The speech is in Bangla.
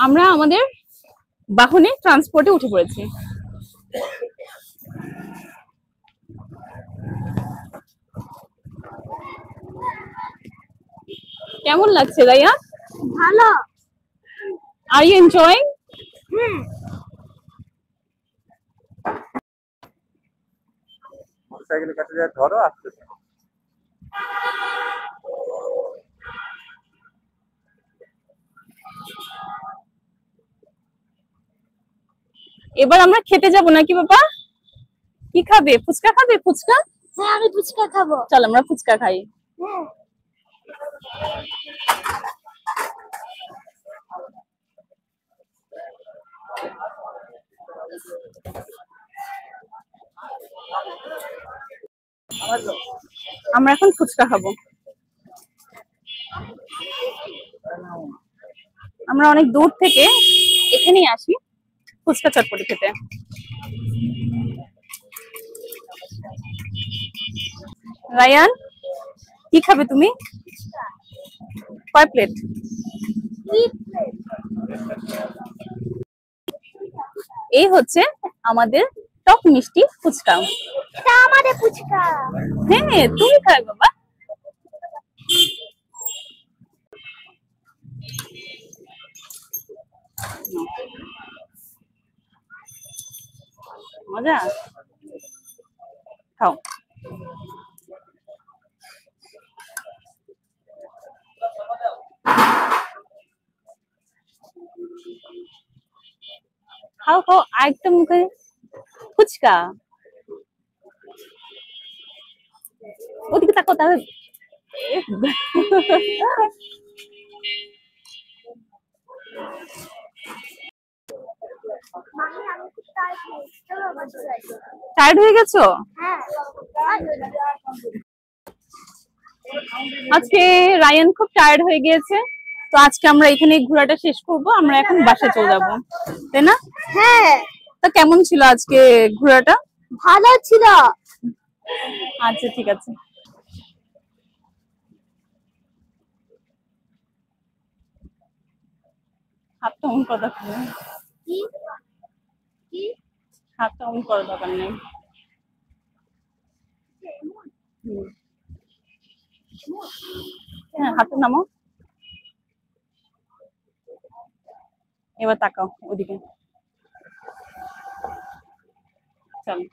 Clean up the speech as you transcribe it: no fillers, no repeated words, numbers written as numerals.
আমরা আমাদের বাহনে ট্রান্সপোর্টে উঠে পড়েছি। কেমন লাগছে রাইয়া? ভালো। Are you enjoying? মোটরসাইকেলের কাছে যা ধরো আসতে। এবার আমরা খেতে যাব নাকি বাবা? কি খাবে? ফুচকা খাবে? ফুচকা? হ্যাঁ আমি ফুচকা খাবো। চল আমরা ফুচকা খাই। হ্যাঁ। আমরা এখন ফুচকা খাবো। আমরা অনেক দূর থেকে এখানেই আসি ফুচকা চটপটি খেতে। রায়ান, কি খাবে তুমি? কয় প্লেট? এই হচ্ছে আমাদের টক মিষ্টি ফুচকা। এটা আমাদের ফুচকা। হ্যাঁ তুমি খাবে বাবা। মজা, খাও। খাও খাও, আরেকটা মুখে ফুচকা। ওদিকে তাকাও তাহলে। টায়ার্ড হয়ে গেছো? আজকে রায়ান খুব টায়ার্ড হয়ে গিয়েছে, তো আজকে আমরা এখানে ঘোরাটা শেষ করব। আমরা এখন বাসায় চলে যাব, তাই না? হ্যাঁ। তা কেমন ছিল আজকে ঘোরাটা? ভালো ছিল। আচ্ছা ঠিক আছে। হাতটা অন করা দরকার নেই, হাতটা অন করা দরকার নেই। হ্যাঁ হাতটা নামো, এবার তাকাও ওদিকে। চলো।